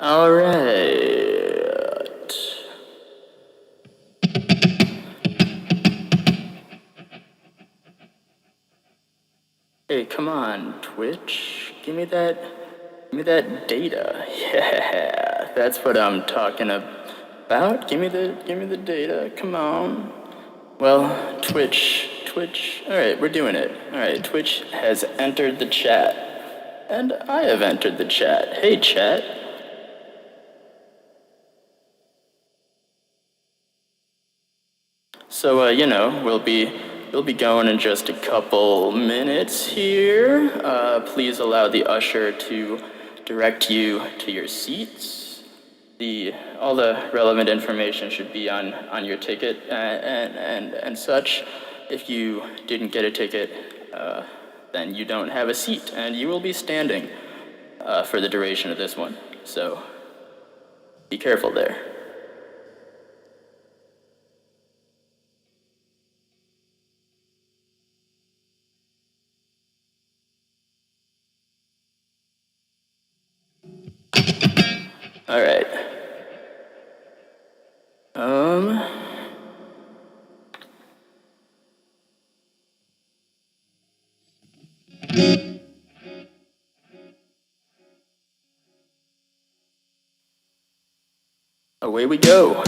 All right. Hey, come on, Twitch. Give me that data. Yeah, that's what I'm talking about. Give me the data. Come on. Well, Twitch. All right, we're doing it. All right, Twitch has entered the chat, and I have entered the chat. Hey, chat. So, we'll be going in just a couple minutes here. Please allow the usher to direct you to your seats. All the relevant information should be on your ticket and such. If you didn't get a ticket, then you don't have a seat, and you will be standing for the duration of this one. So, be careful there. All right. Away we go.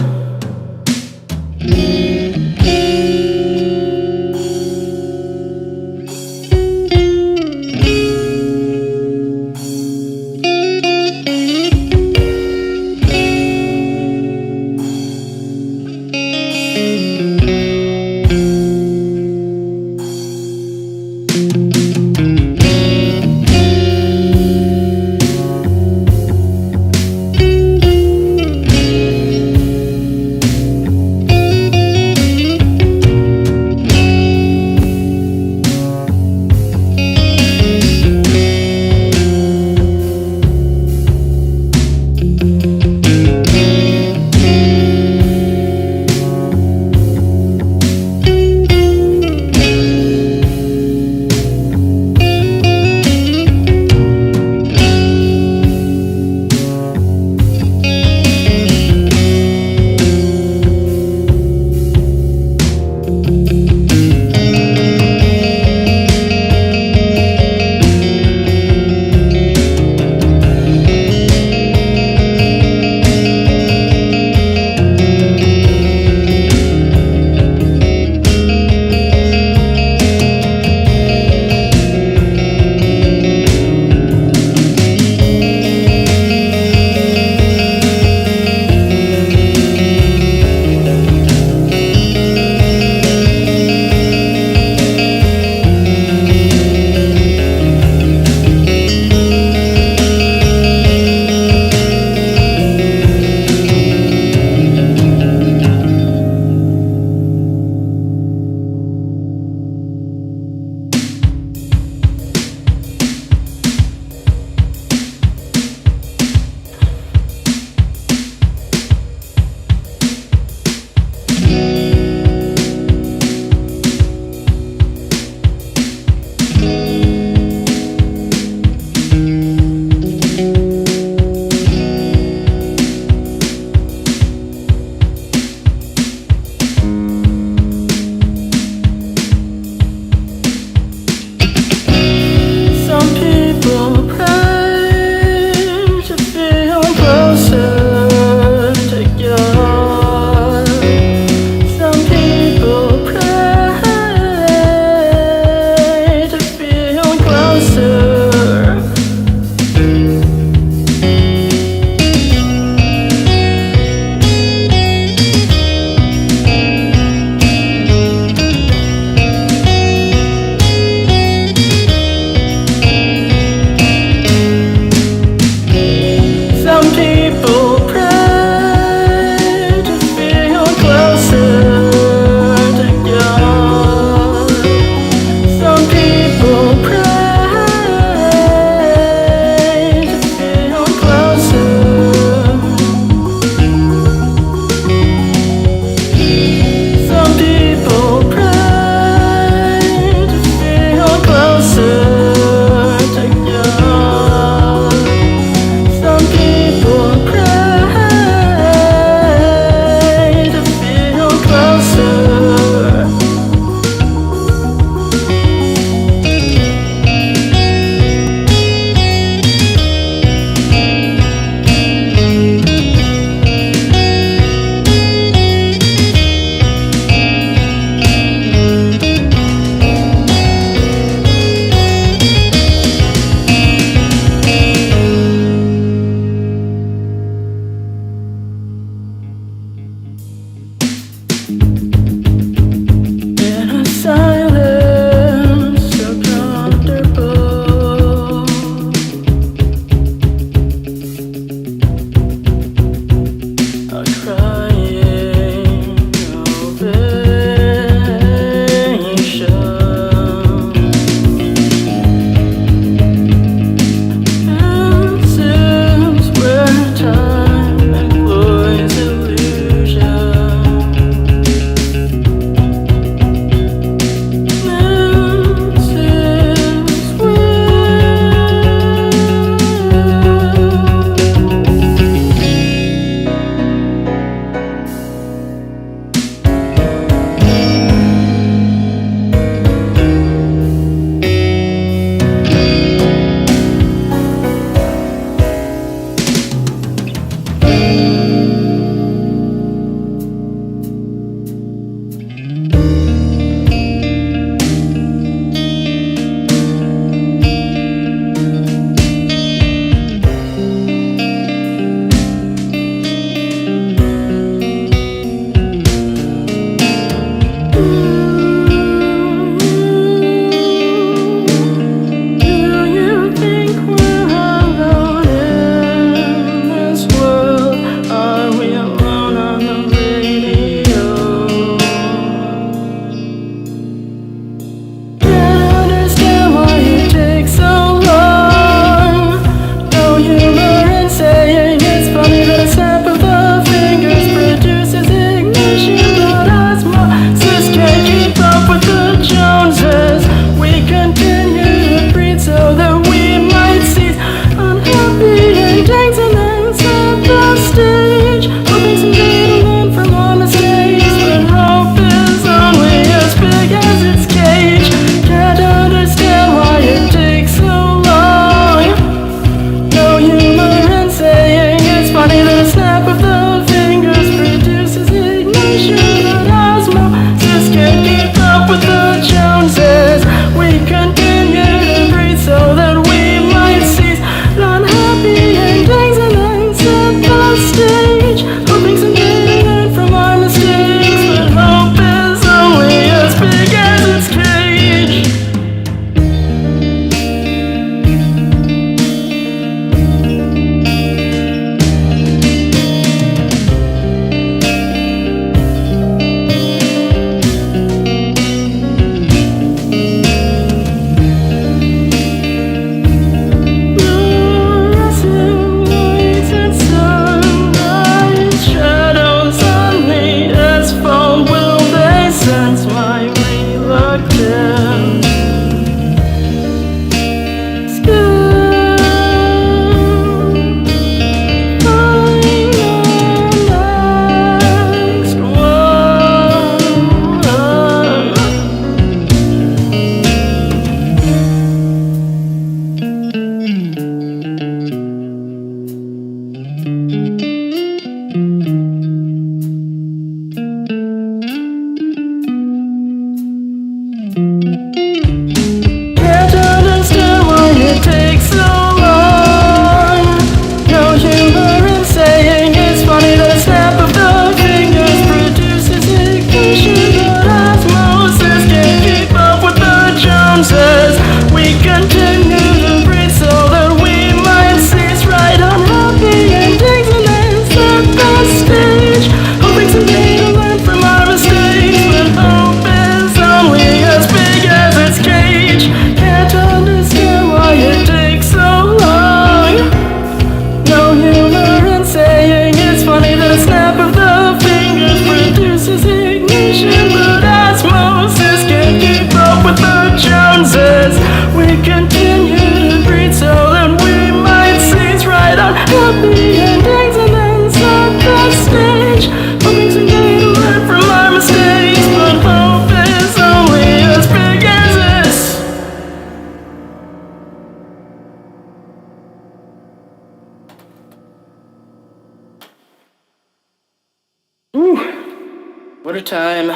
What a time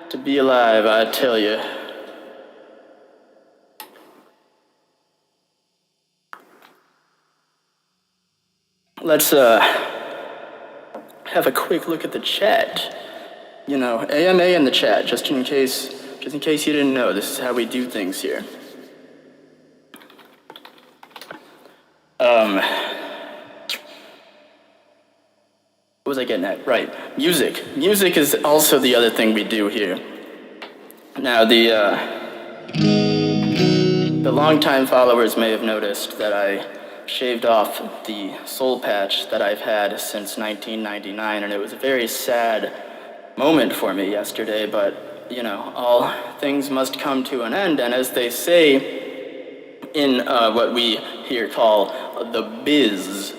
to be alive, I tell you. Let's have a quick look at the chat. You know, AMA in the chat, just in case you didn't know. This is how we do things here. What was I getting at? Right, music. Music is also the other thing we do here. Now, the longtime followers may have noticed that I shaved off the soul patch that I've had since 1999, and it was a very sad moment for me yesterday, but, you know, all things must come to an end, and as they say in what we here call the biz,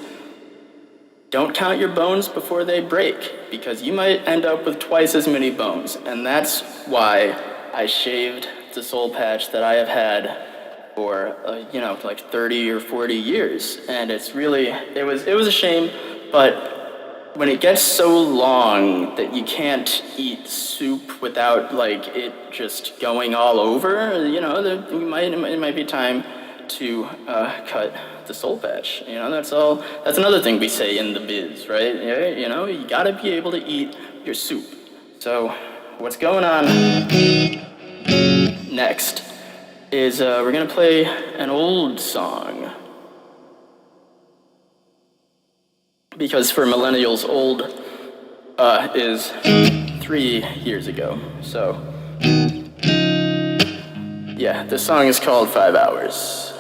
don't count your bones before they break, because you might end up with twice as many bones, and that's why I shaved the soul patch that I have had for, you know, like 30 or 40 years, and it's really, it was a shame, but when it gets so long that you can't eat soup without like it just going all over, you know, it might be time to cut the soul patch. You know, that's all. That's another thing we say in the biz, right? You know, you gotta be able to eat your soup. So, what's going on next is we're gonna play an old song. Because for millennials, old is 3 years ago. So, yeah, this song is called 5 Hours.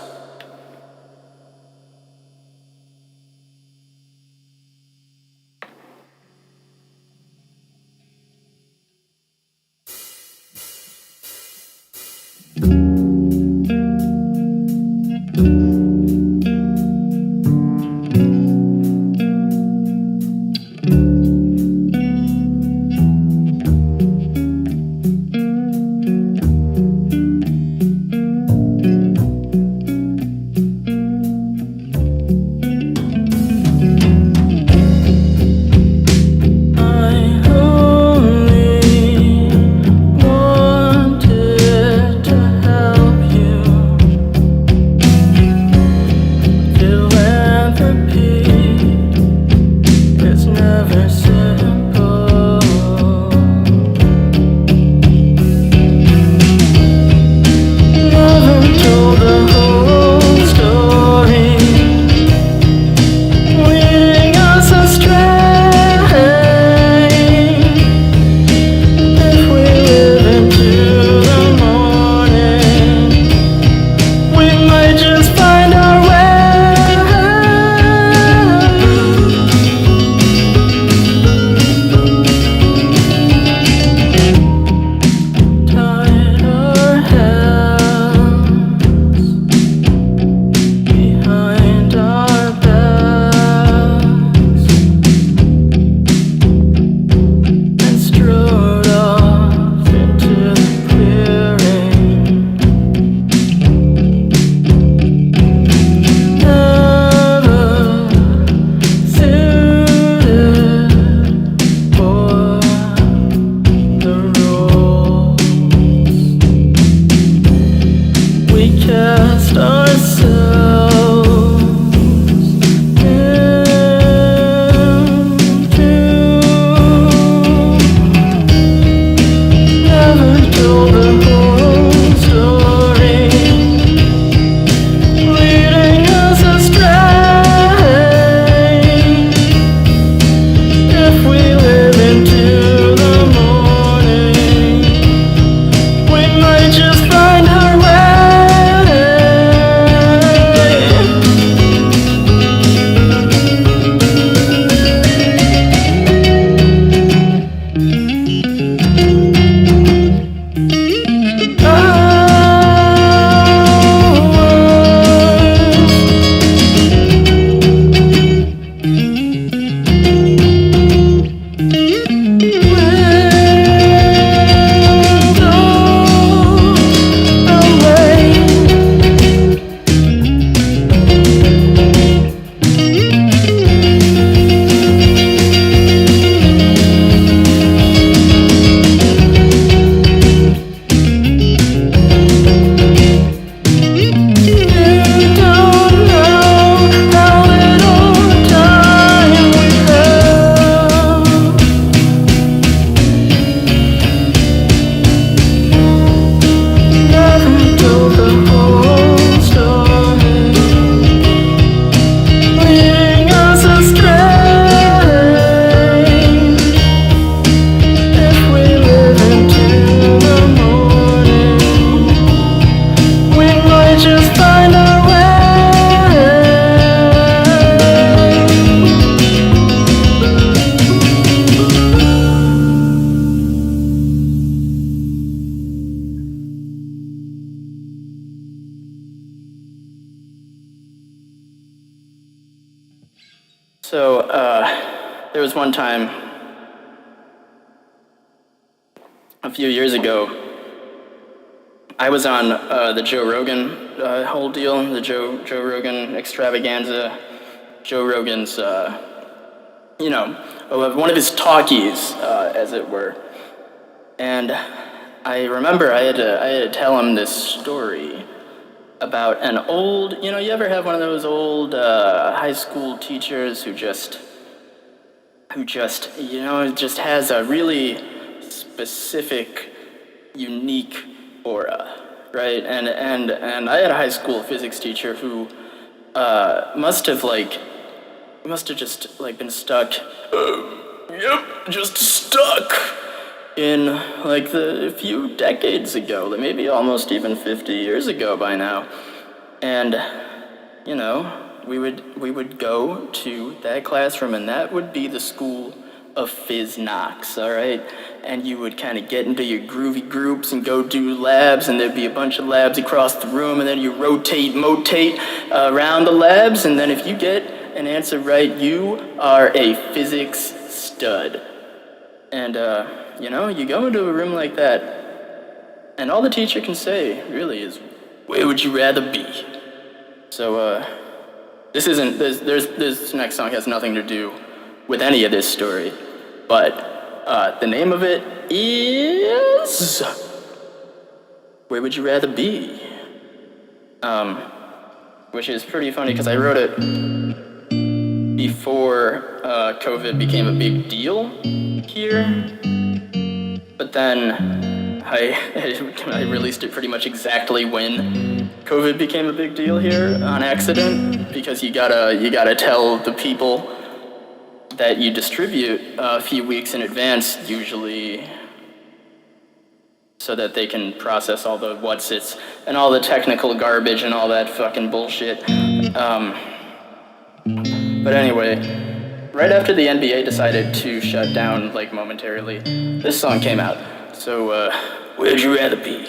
So, there was one time a few years ago, I was on the Joe Rogan whole deal, the Joe Rogan extravaganza, Joe Rogan's one of his talkies, as it were. And I remember I had to tell him this story about an old, you ever have one of those old high school teachers who just just has a really specific, unique aura, right? And I had a high school physics teacher who must have just been stuck. Yep, just stuck in a few decades ago, maybe almost even 50 years ago by now. And we would go to that classroom, and that would be the school of Phys Knox, all right? And you would kind of get into your groovy groups and go do labs, and there'd be a bunch of labs across the room, and then you motate around the labs, and then if you get an answer right, you are a physics stud. And, you go into a room like that, and all the teacher can say, really, is, where would you rather be? So, this next song has nothing to do with any of this story, but the name of it is Where Would You Rather Be? Which is pretty funny because I wrote it before COVID became a big deal here, but then I released it pretty much exactly when COVID became a big deal here on accident, because you gotta tell the people that you distribute a few weeks in advance usually, so that they can process all the what's-its and all the technical garbage and all that fucking bullshit. But anyway, right after the NBA decided to shut down, momentarily, this song came out. So, where'd you rather be?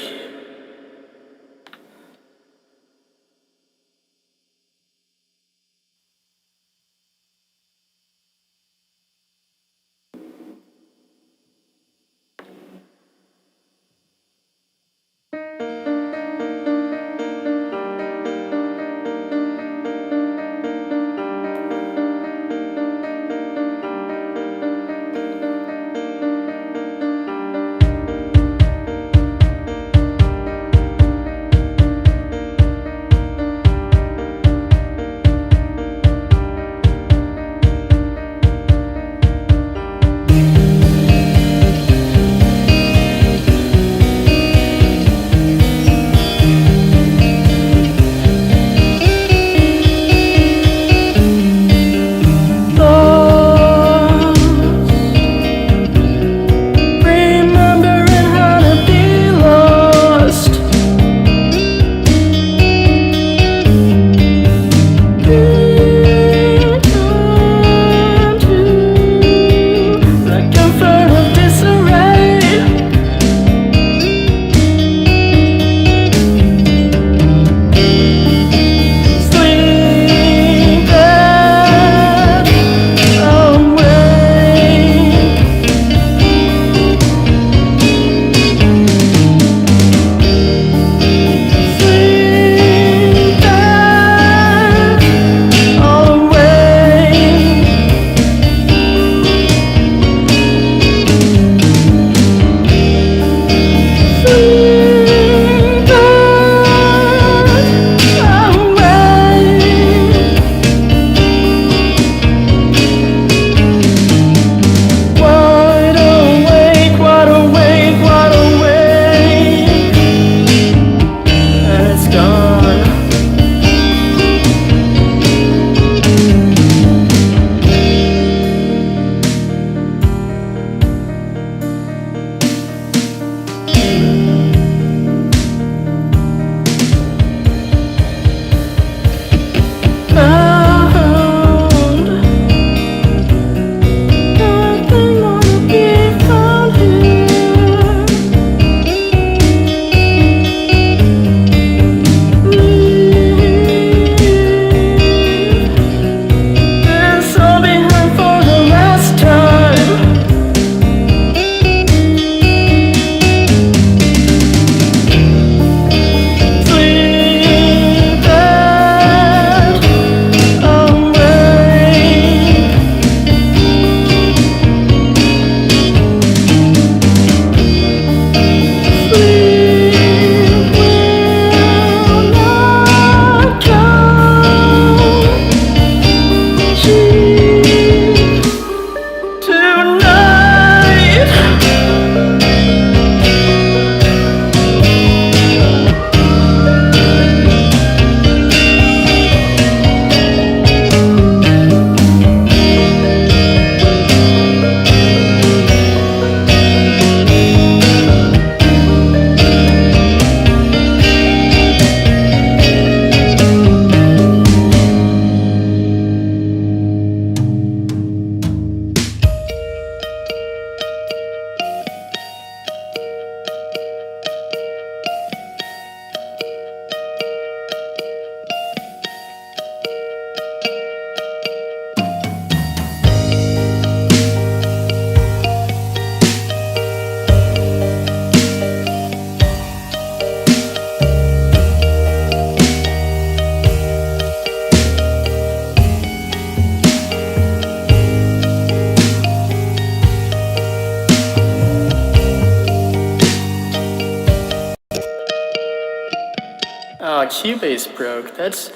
Cubase broke. That's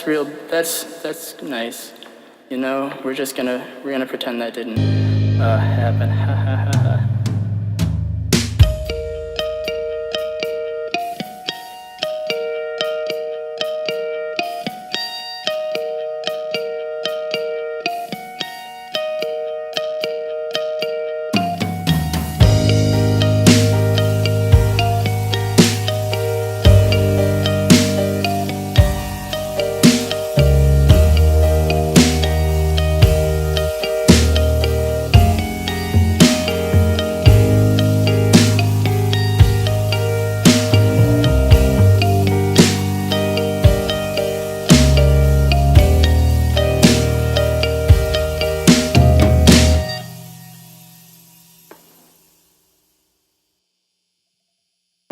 real. That's nice. You know, we're gonna pretend that didn't happen. Ha ha ha ha.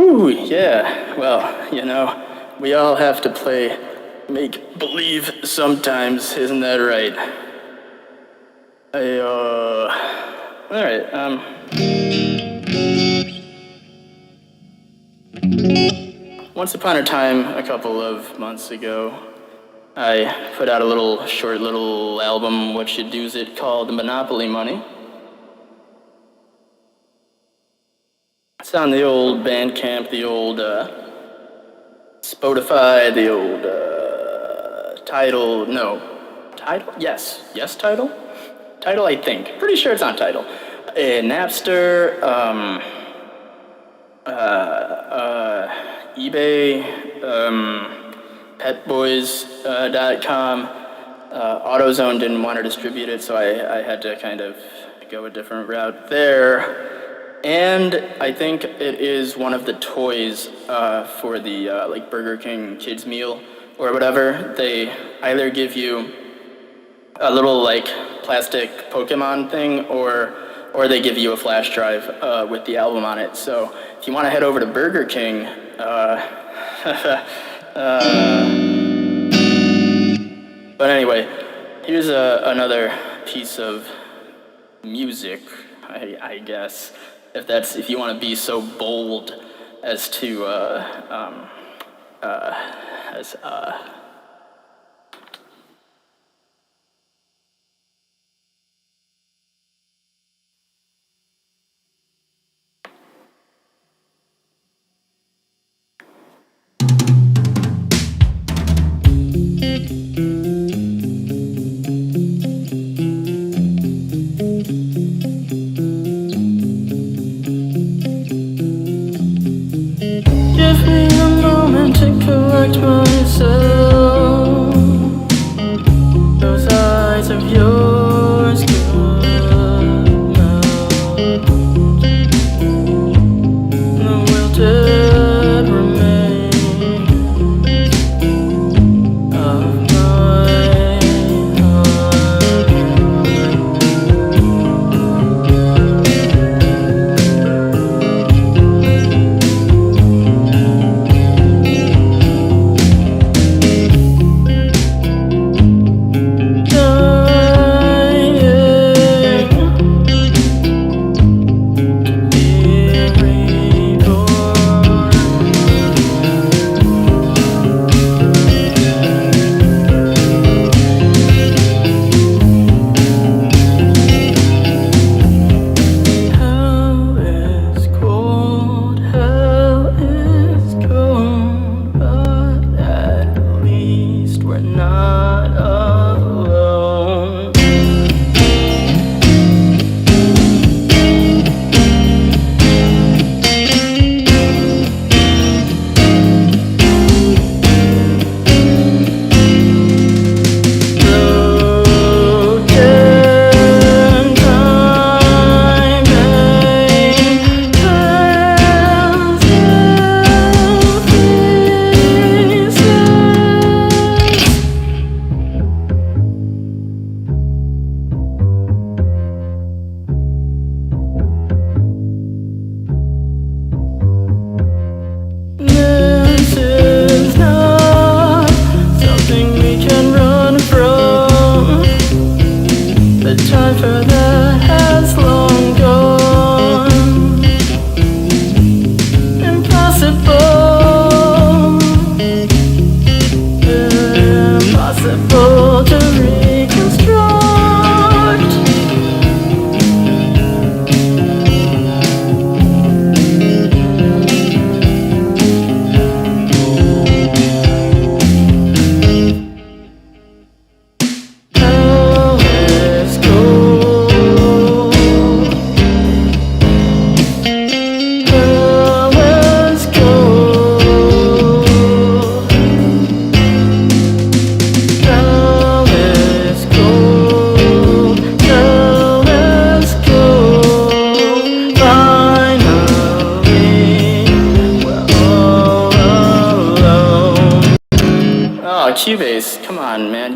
Ooh, yeah. Well, you know, we all have to play make believe sometimes, isn't that right? Alright, once upon a time, a couple of months ago, I put out a short little album, what you do's it, called Monopoly Money. It's on the old Bandcamp, the old Spotify, the old Tidal, no. Tidal? Yes. Yes, Tidal? Tidal, I think. Pretty sure it's on Tidal. Napster, eBay, petboys.com. AutoZone didn't want to distribute it, so I had to kind of go a different route there. And I think it is one of the toys for the like Burger King kids meal or whatever. They either give you a little like plastic Pokemon thing, or they give you a flash drive with the album on it. So if you want to head over to Burger King, but anyway, here's another piece of music, I guess. If you want to be so bold as to give me a moment to collect myself. Those eyes of yours could melt the wilted remains of my heart. Impossible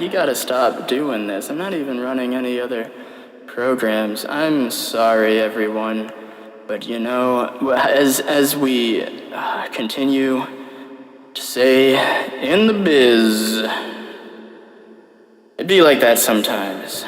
you gotta stop doing this. I'm not even running any other programs. I'm sorry, everyone. But you know, as we continue to say in the biz, it'd be like that sometimes.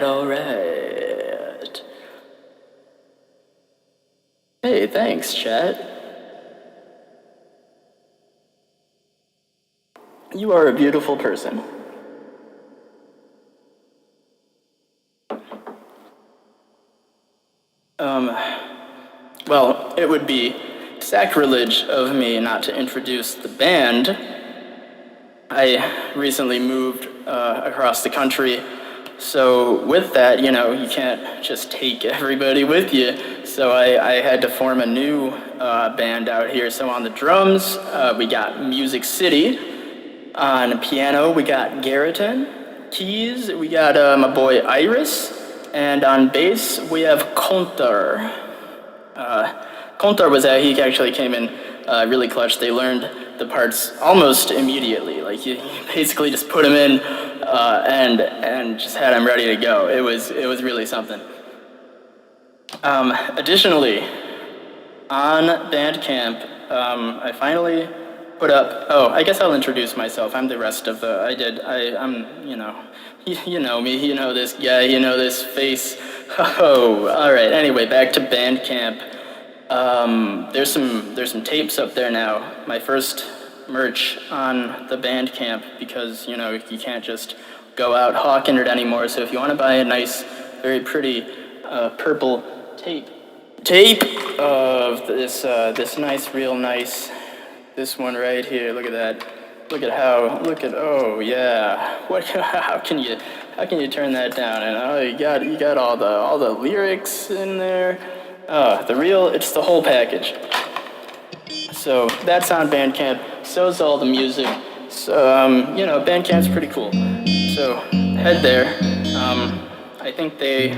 Alright. Hey, thanks, chat. You are a beautiful person. Well, it would be sacrilege of me not to introduce the band. I recently moved across the country, so with that, you know, you can't just take everybody with you. So I had to form a new band out here. So on the drums, we got Music City. On piano, we got Garriton. Keys, we got my boy Iris. And on bass, we have Kontar. Kontar was out, he actually came in really clutch. They learned the parts almost immediately. Like you basically just put them in and just had them ready to go. It was really something. Additionally, on Bandcamp, I finally put up. Oh, I guess I'll introduce myself. I'm the rest of the. I'm you know me. You know this guy. You know this face. Oh, all right. Anyway, back to Bandcamp. There's some tapes up there now. My first merch on the Bandcamp, because you know you can't just go out hawking it anymore. So if you want to buy a nice, very pretty purple tape of this nice, real nice, this one right here. Look at that. Oh yeah. How can you turn that down? And oh, you got all the lyrics in there. It's the whole package. So that's on Bandcamp. So's all the music. So Bandcamp's pretty cool. So head there. I think they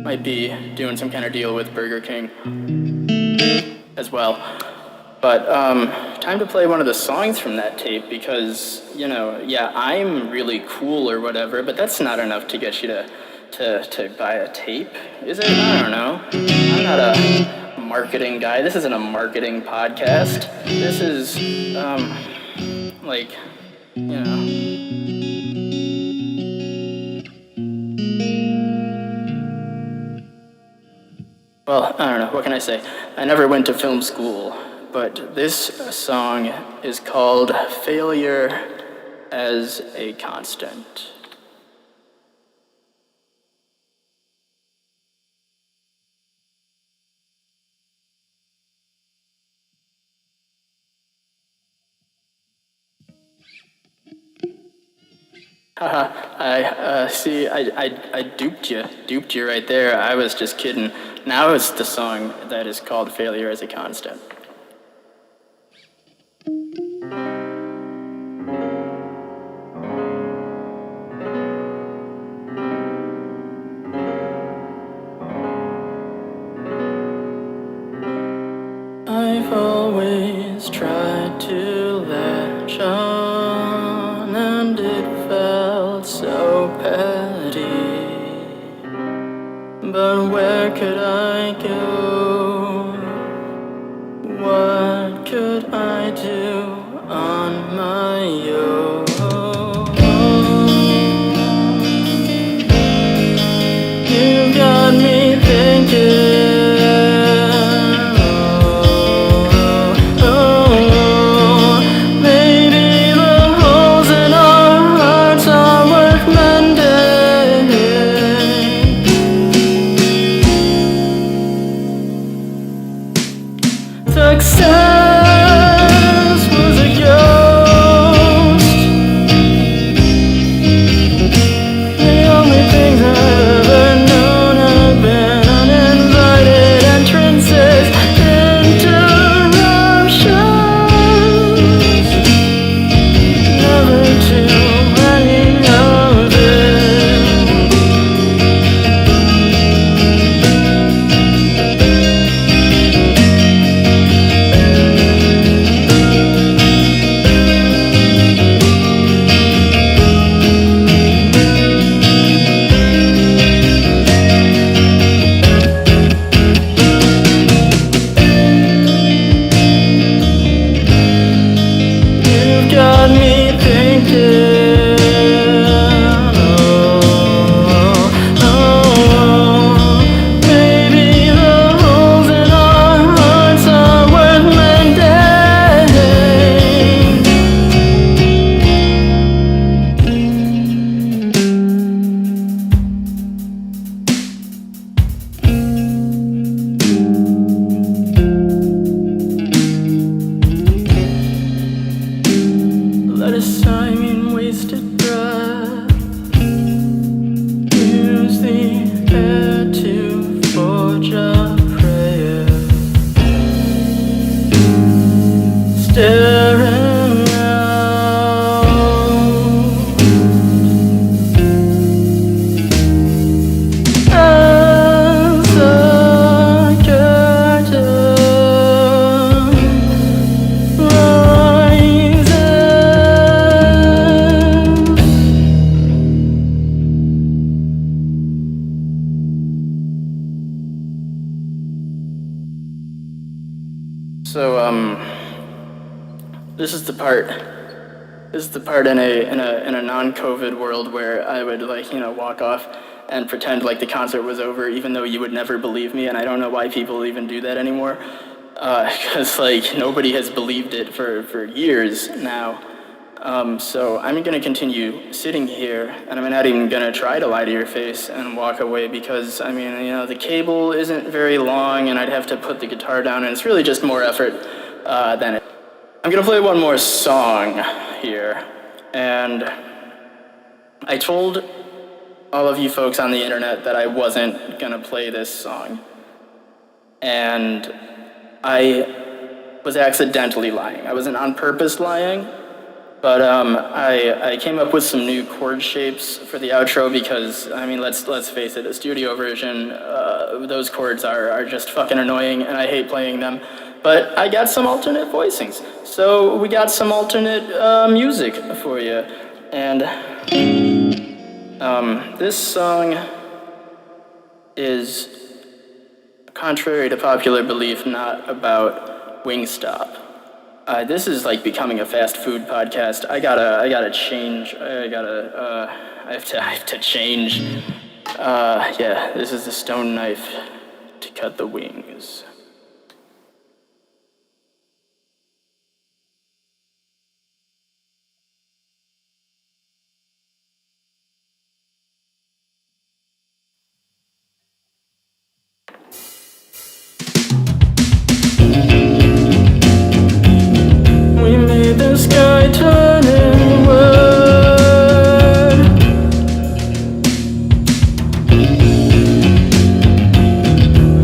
might be doing some kind of deal with Burger King as well. But time to play one of the songs from that tape, because I'm really cool or whatever, but that's not enough to get you to buy a tape, is it? I don't know. I'm not a marketing guy. This isn't a marketing podcast. This is Well, I don't know, what can I say? I never went to film school, but this song is called Failure as a Constant. Haha, I duped you right there. I was just kidding. Now it's the song that is called Failure as a Constant. I've always tried to latch on, and it felt so petty. But where could I go? What could I do on my own? You got me thinking. Success was a ghost. The only things I've ever known have been uninvited entrances, interruptions, never too many of them. Got me thinking, maybe the holes in our hearts are worth Let us sigh in wasted breath. Use the air to forge a prayer. Staring out as the curtain So, this is the part in a non-COVID world where I would walk off and pretend like the concert was over, even though you would never believe me, and I don't know why people even do that anymore, because nobody has believed it for years now. So I'm gonna continue sitting here, and I'm not even gonna try to lie to your face and walk away because, the cable isn't very long and I'd have to put the guitar down, and it's really just more effort than it. I'm gonna play one more song here, and I told all of you folks on the internet that I wasn't gonna play this song, and I was accidentally lying. I wasn't on purpose lying. But I came up with some new chord shapes for the outro because, let's face it, a studio version, those chords are just fucking annoying and I hate playing them. But I got some alternate voicings. So we got some alternate music for you. And this song is, contrary to popular belief, not about Wingstop. This is like becoming a fast food podcast. I gotta change. I have to change. This is the stone knife to cut the wings. We made the sky turn inward.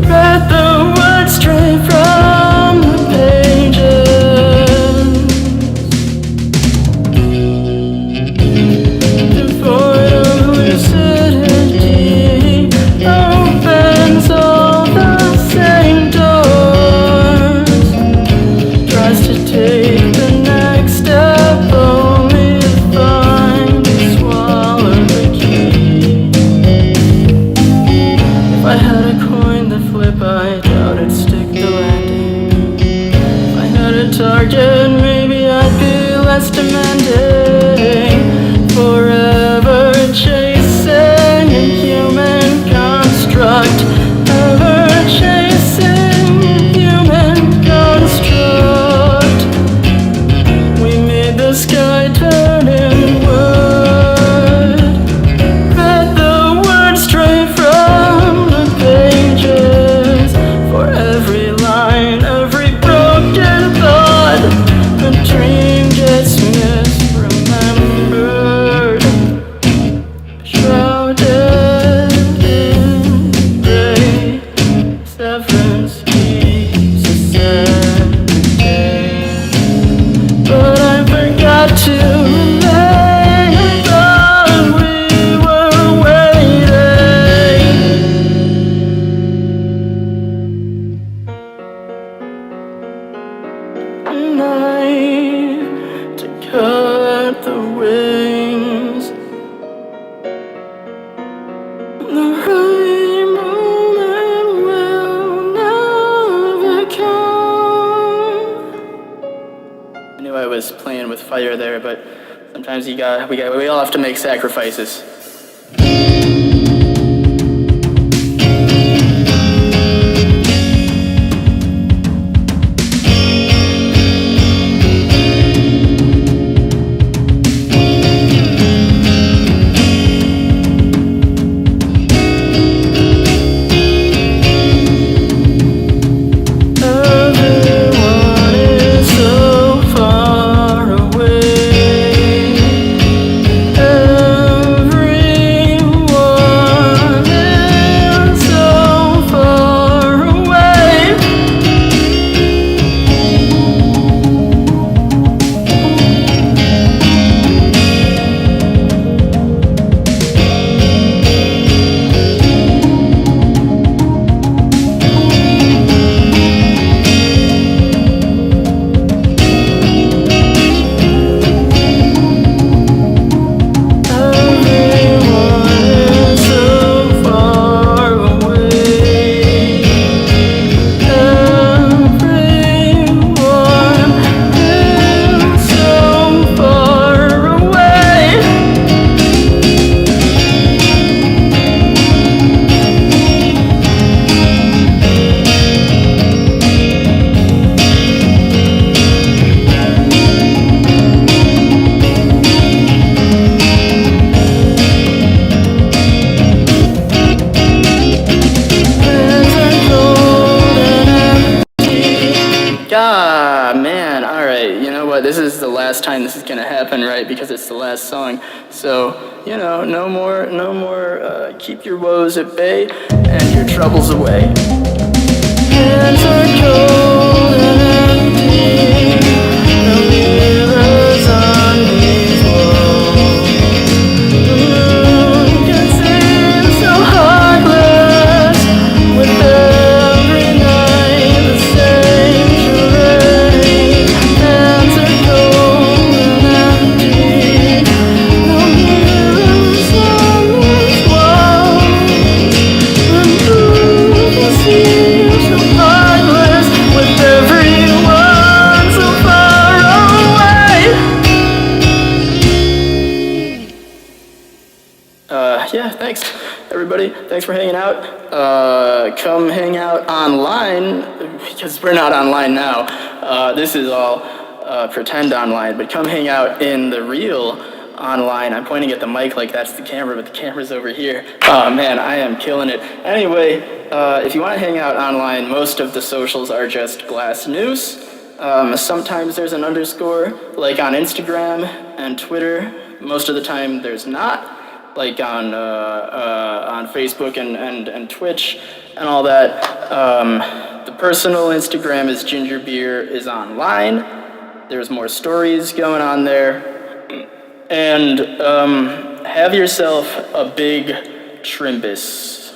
Read the words target, maybe I'd be less demanding. Forever chasing a human construct, ever chasing a human construct. We made the sky turn inward, read the words straight from the pages. For every line, every broken thought, a dream gets misremembered, shrouded in gray. Severance keeps ascending, but I forgot to remain. I thought we were waiting. Night to cut the wings. The right moment will never come. I knew I was playing with fire there, but sometimes we all have to make sacrifices. Everyone is so far away. Everyone is so far away. Everyone is so far away. Everyone is so far away. God, man, alright, you know what, this is the last time this is gonna happen, right, because it's the last song, so, you know, no more, keep your woes at bay, and your troubles away. Hands are cold and empty, no mirrors on these walls. The moon can seem so heartless, with every night the same charade. Hands are cold and empty, no mirrors on these walls. The moon can seem so heartless, with everyone so far away. Yeah, thanks, everybody. Thanks for hanging out. Come hang out online, because we're not online now. This is all pretend online, but come hang out in the real online. I'm pointing at the mic like that's the camera, but the camera's over here. Oh man, I am killing it. Anyway, if you want to hang out online, most of the socials are just Glass Noose. Sometimes there's an underscore, like on Instagram and Twitter. Most of the time there's not, like on Facebook and Twitch and all that. The personal Instagram is gingerbeer is online. There's more stories going on there. And have yourself a big Trimbus.